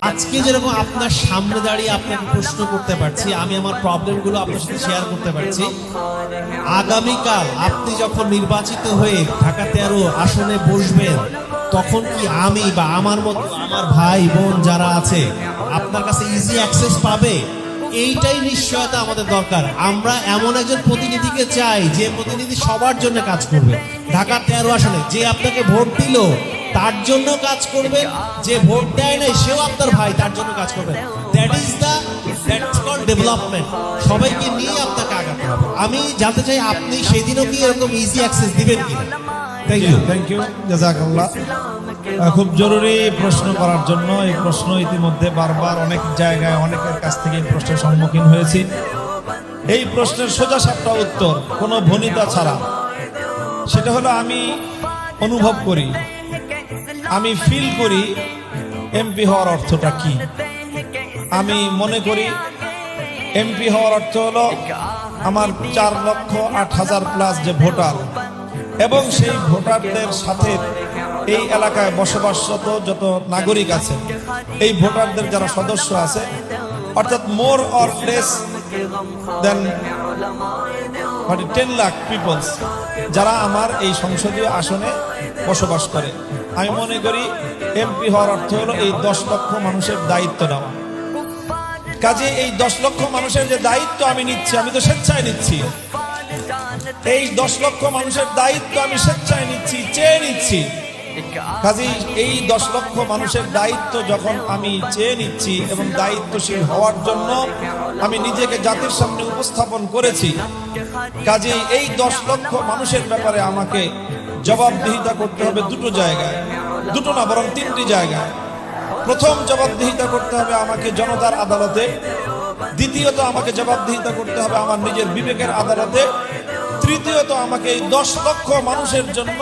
আজকে যেরকম আপনার সামনে দাঁড়িয়ে আপনাকে প্রশ্ন করতে পারছি, আমি আমার প্রবলেমগুলো আপনার সাথে শেয়ার করতে পারছি, আগামীকাল আপনি যখন নির্বাচিত হয়ে ঢাকা 13 আসনে বসবেন, তখন কি আমি বা আমার মতো আমার ভাই বোন যারা আছে আপনার কাছে ইজি অ্যাক্সেস পাবে? এইটাই নিশ্চয়তা আমাদের দরকার। আমরা এমন একজন প্রতিনিধিকে চাই যে প্রতিনিধি সবার জন্য কাজ করবে। ঢাকা 13 আসনে যে আপনাকে ভোট দিল তার জন্য কাজ করবে, যে ভোট দেয় নাই সেও আপনার ভাই, তার জন্য কাজ করবে। That's called development. সবাইকে নিয়ে আপনাকে আগাতে হবে। আমি জানতে চাই আপনি সেদিনও কি এরকম ইজি অ্যাক্সেস দিবেন কিনা? থ্যাংক ইউ জাযাকাল্লাহ। খুব জরুরি প্রশ্ন করার জন্য। এই প্রশ্ন ইতিমধ্যে বারবার অনেক জায়গায় অনেকের কাছ থেকে এই প্রশ্নের সম্মুখীন হয়েছি। এই প্রশ্নের সোজা সাপটা উত্তর কোনো ভনিতা ছাড়া, সেটা হলো আমি অনুভব করি, আমি ফিল করি এমপি হওয়ার অর্থটা কি। আমি মনে করি এমপি হওয়ার অর্থ হলো আমার 4,08,000 প্লাস যে ভোটার এবং সেই ভোটারদের সাথে এই এলাকায় বসবাসরত যত নাগরিক আছে, এই ভোটারদের যারা সদস্য আছে, অর্থাৎ more or less than 10 lakh peoples যারা আমার এই সংসদীয় আসনে বসবাস করে। আমি মনে করি এমপি হওয়ার অর্থ হলো এই 10 লক্ষ মানুষের দায়িত্ব নেওয়া। কাজে এই 10 লক্ষ মানুষের যে দায়িত্ব আমি নিচ্ছি, আমি তো স্বেচ্ছায় নিচ্ছি। এই 10 লক্ষ মানুষের দায়িত্ব আমি স্বেচ্ছায় নিচ্ছি, চেয়ে নিচ্ছি। কাজেই এই 10 লক্ষ মানুষের দায়িত্ব যখন আমি চেয়ে নিচ্ছি এবং দায়িত্বশীল হওয়ার জন্য আমি নিজেকে জাতির সামনে উপস্থাপন করেছি, কাজেই এই 10 লক্ষ মানুষের ব্যাপারে আমাকে জবাবদিহিতা করতে হবে দুটো জায়গায়, দুটো না বরং 3টি জায়গায়। প্রথম জবাবদিহিতা করতে হবে আমাকে জনতার আদালতে, দ্বিতীয়ত আমাকে জবাবদিহিতা করতে হবে আমার নিজের বিবেকের আদালতে, তৃতীয়ত আমাকে এই 10 লক্ষ মানুষের জন্য,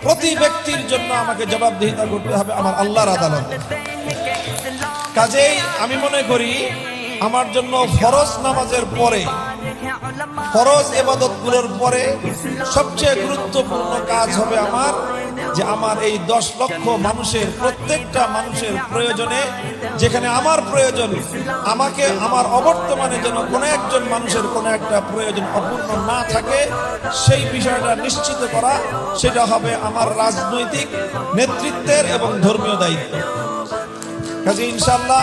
প্রতি ব্যক্তির জন্য আমাকে জবাবদিহিতা করতে হবে আমার আল্লাহর আদালতে। কাজেই আমি মনে করি আমার জন্য ফরজ নামাজের পরে, ফরজ ইবাদতগুলোর পরে সবচেয়ে গুরুত্বপূর্ণ কাজ হবে আমার যে আমার এই 10 লক্ষ মানুষের প্রত্যেকটা মানুষের প্রয়োজনে, যেখানে আমার প্রয়োজন, আমাকে আমার অবর্তমানে যেন কোনো একজন মানুষের কোনো একটা প্রয়োজন অপূর্ণ না থাকে, সেই বিষয়টা নিশ্চিত করা, সেটা হবে আমার রাজনৈতিক নেতৃত্বের এবং ধর্মীয় দায়িত্ব। কাজে ইনশাআল্লাহ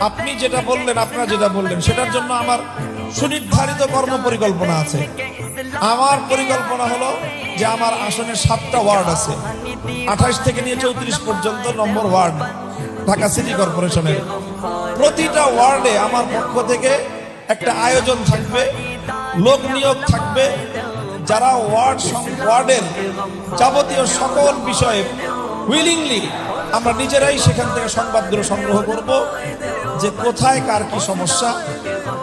আপনি যেটা বললেন, আপনারা যেটা বললেন, সেটার জন্য আমার সুনির্ধারিত কর্ম পরিকল্পনা আছে। আমার পরিকল্পনা হলো যে আমার আসনে 7টা ওয়ার্ড আছে, 28 থেকে নিয়ে 34 পর্যন্ত নম্বর ওয়ার্ড ঢাকা সিটি কর্পোরেশনের। প্রতিটা ওয়ার্ডে আমার পক্ষ থেকে একটা আয়োজন থাকবে, লোক নিয়োগ থাকবে, যারা ওয়ার্ডের যাবতীয় সকল বিষয়ে উইলিংলি আমরা নিজেরাই সেখান থেকে সংবাদগুলো সংগ্রহ করব, যে কোথায় কার কি সমস্যা,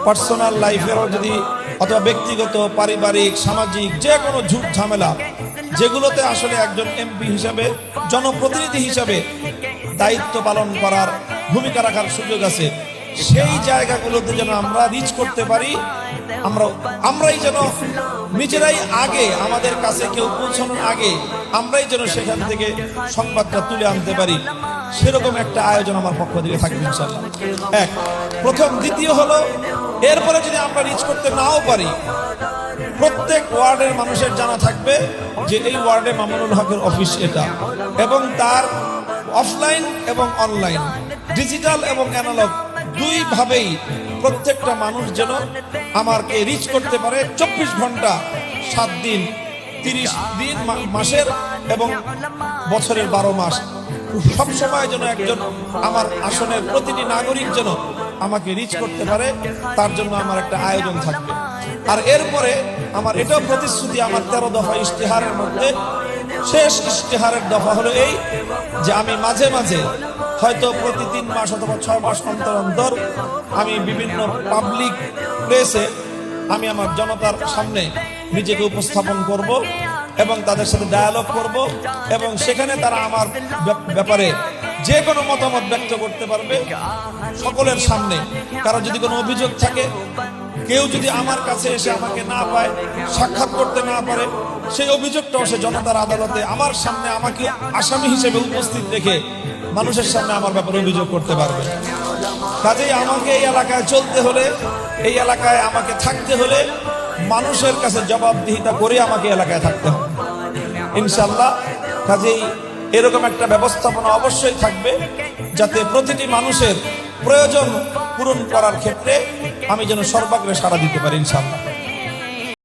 পার্সোনাল লাইফেরও যদি অথবা ব্যক্তিগত, পারিবারিক, সামাজিক যে কোনো ঝুট ঝামেলা, যেগুলোতে আসলে একজন এমপি হিসাবে, জনপ্রতিনিধি হিসাবে দায়িত্ব পালন করার, ভূমিকা রাখার সুযোগ আছে, সেই জায়গাগুলোতে যেন আমরা রিচ করতে পারি। আমরাই যেন নিজেরাই আগে, আমাদের কাছে কেউ পৌঁছানোর আগে আমরাই যেন সেখান থেকে সংবাদটা তুলে আনতে পারি, সেরকম একটা আয়োজন আমার পক্ষ থেকে থাকবে ইনশাআল্লাহ। এক, প্রথম। দ্বিতীয় হলো, এরপরে যদি আমরা রিচ করতে নাও পারি, প্রত্যেক ওয়ার্ডের মানুষের জানা থাকবে যে এই ওয়ার্ডে মামুনুল হকের অফিস এটা, এবং তার অফলাইন এবং অনলাইন, ডিজিটাল এবং অ্যানালগ দুইভাবেই প্রত্যেকটা মানুষ যেন আমাকে রিচ করতে পারে 24 ঘন্টা 7 দিন 30 দিন মাসের এবং বছরের 12 মাস সব সময় যেন একজন আমার আসনের প্রতিটি নাগরিক যেন আমাকে রিচ করতে পারে, তার জন্য আমার একটা আয়োজন থাকবে। আর এরপরে আমার এটাও প্রতিশ্রুতি, আমার 13 দফা ইশতেহারের মধ্যে শেষ ইশতেহারের দফা হলো এই, যে আমি মাঝে মাঝে হয়তো প্রতি 3 মাস অথবা 6 মাস অন্তর অন্তর আমি বিভিন্ন পাবলিক প্লেসে আমি আমার জনতার সামনে নিজেকে উপস্থাপন করব এবং তাদের সাথে ডায়ালগ করব, এবং সেখানে তারা আমার ব্যাপারে যে কোনো মতামত ব্যক্ত করতে পারবে সকলের সামনে। কারো যদি কোনো অভিযোগ থাকে, কেউ যদি আমার কাছে এসে আমাকে না পায়, সাক্ষাৎ করতে না পারে, সেই অভিযোগটাও সে জনতার আদালতে আমার সামনে আমাকে আসামি হিসেবে উপস্থিত রেখে মানুষের সামনে আমার ব্যাপারে অভিযোগ করতে পারবে। কাজেই আমাকে এই এলাকায় চলতে হলে, এই এলাকায় আমাকে থাকতে হলে মানুষের কাছে জবাবদিহিতা করে আমাকে এলাকায় থাকতে হবে ইনশাল্লাহ। কাজেই এরকম একটা ব্যবস্থাপনা অবশ্যই থাকবে, যাতে প্রতিটি মানুষের প্রয়োজন পূরণ করার ক্ষেত্রে আমি যেন সর্বাগ্রে সাড়া দিতে পারি ইনশাল্লাহ।